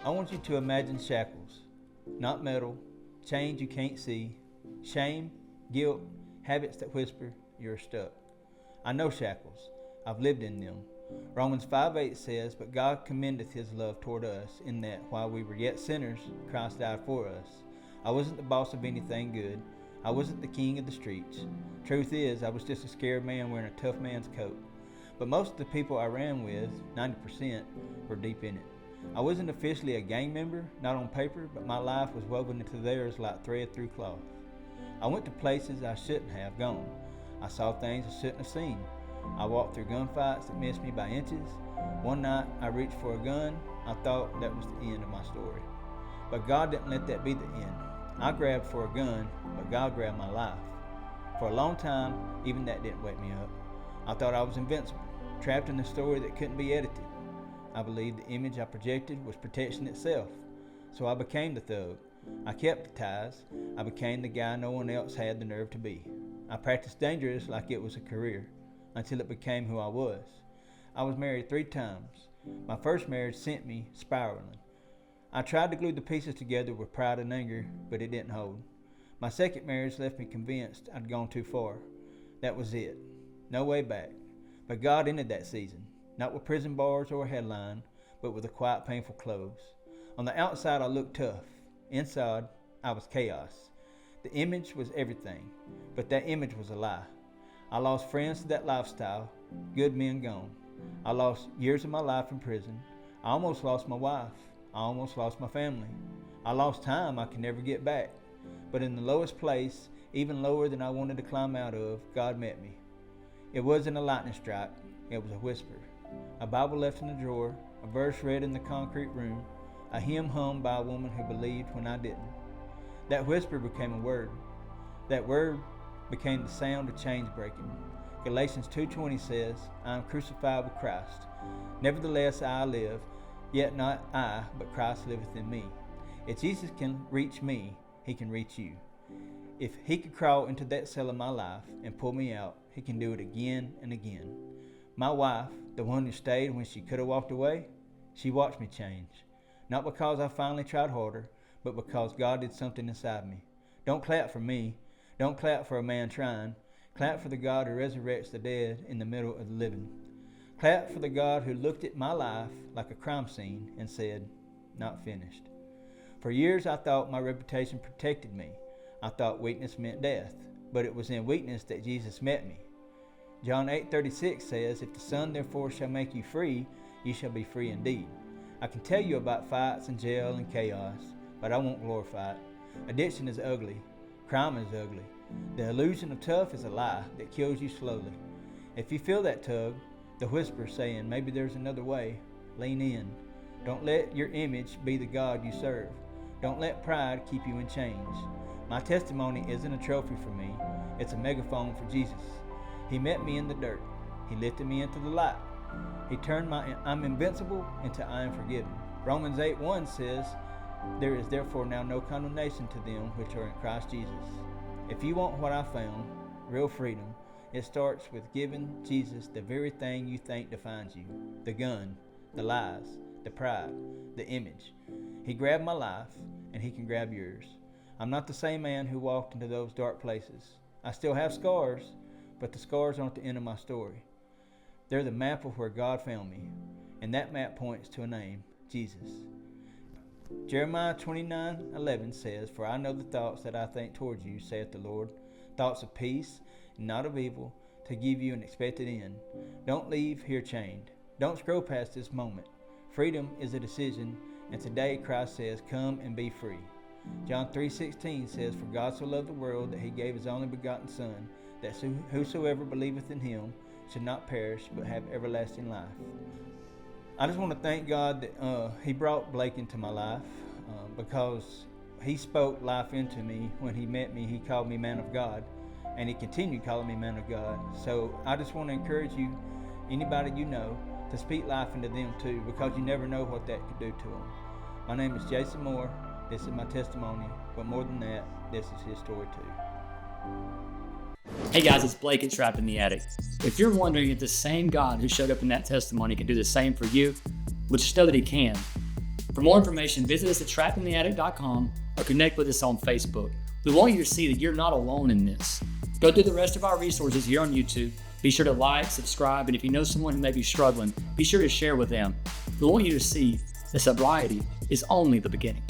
I want you to imagine shackles, not metal, chains you can't see, shame, guilt, habits that whisper you're stuck. I know shackles. I've lived in them. Romans 5:8 says, "But God commendeth his love toward us, in that while we were yet sinners, Christ died for us." I wasn't the boss of anything good. I wasn't the king of the streets. Truth is, I was just a scared man wearing a tough man's coat. But most of the people I ran with, 90%, were deep in it. I wasn't officially a gang member, not on paper, but my life was woven into theirs like thread through cloth. I went to places I shouldn't have gone. I saw things I shouldn't have seen. I walked through gunfights that missed me by inches. One night I reached for a gun. I thought that was the end of my story. But God didn't let that be the end. I grabbed for a gun, but God grabbed my life. For a long time, even that didn't wake me up. I thought I was invincible, trapped in a story that couldn't be edited. I believed the image I projected was protection itself. So I became the thug. I kept the ties. I became the guy no one else had the nerve to be. I practiced dangerous like it was a career, until it became who I was. I was married 3 times. My first marriage sent me spiraling. I tried to glue the pieces together with pride and anger, but it didn't hold. My second marriage left me convinced I'd gone too far. That was it. No way back. But God ended that season, not with prison bars or a headline, but with a quiet, painful close. On the outside, I looked tough. Inside, I was chaos. The image was everything, but that image was a lie. I lost friends to that lifestyle, good men gone. I lost years of my life in prison. I almost lost my wife. I almost lost my family. I lost time I could never get back. But in the lowest place, even lower than I wanted to climb out of, God met me. It wasn't a lightning strike, it was a whisper. A Bible left in the drawer, a verse read in the concrete room, a hymn hummed by a woman who believed when I didn't. That whisper became a word. That word became the sound of chains breaking. Galatians 2:20 says, "I am crucified with Christ. Nevertheless I live, yet not I, but Christ liveth in me." If Jesus can reach me, he can reach you. If he could crawl into that cell of my life and pull me out, he can do it again and again. My wife, the one who stayed when she could have walked away, she watched me change. Not because I finally tried harder, but because God did something inside me. Don't clap for me. Don't clap for a man trying. Clap for the God who resurrects the dead in the middle of the living. Clap for the God who looked at my life like a crime scene and said, "Not finished." For years I thought my reputation protected me. I thought weakness meant death, but it was in weakness that Jesus met me. John 8:36 says, "If the Son therefore shall make you free, you shall be free indeed." I can tell you about fights and jail and chaos, but I won't glorify it. Addiction is ugly. Crime is ugly. The illusion of tough is a lie that kills you slowly. If you feel that tug, the whisper saying, "Maybe there's another way," lean in. Don't let your image be the God you serve. Don't let pride keep you in chains. My testimony isn't a trophy for me. It's a megaphone for Jesus. He met me in the dirt. He lifted me into the light. He turned my "I'm invincible" into "I am forgiven." Romans 8:1 says, "There is therefore now no condemnation to them which are in Christ Jesus." If you want what I found, real freedom, it starts with giving Jesus the very thing you think defines you: the gun, the lies, the pride, the image. He grabbed my life, and he can grab yours. I'm not the same man who walked into those dark places. I still have scars, but the scars aren't the end of my story. They're the map of where God found me, and that map points to a name: Jesus. Jeremiah 29:11 says, "For I know the thoughts that I think towards you, saith the Lord, thoughts of peace and not of evil, to give you an expected end." Don't leave here chained. Don't scroll past this moment. Freedom is a decision, and today Christ says, "Come and be free." John 3:16 says, "For God so loved the world that he gave his only begotten Son, that whosoever believeth in him should not perish but have everlasting life." I just want to thank God that he brought Blake into my life because he spoke life into me. When he met me, he called me man of God, and he continued calling me man of God. So I just want to encourage you, anybody you know, to speak life into them too, because you never know what that could do to them. My name is Jason Moore. This is my testimony, but more than that, this is his story too. Hey guys, it's Blake at Trapped in the Addict. If you're wondering if the same God who showed up in that testimony can do the same for you, well, just know that he can. For more information, visit us at trappedintheaddict.com or connect with us on Facebook. We want you to see that you're not alone in this. Go through the rest of our resources here on YouTube. Be sure to like, subscribe, and if you know someone who may be struggling, be sure to share with them. We want you to see that sobriety is only the beginning.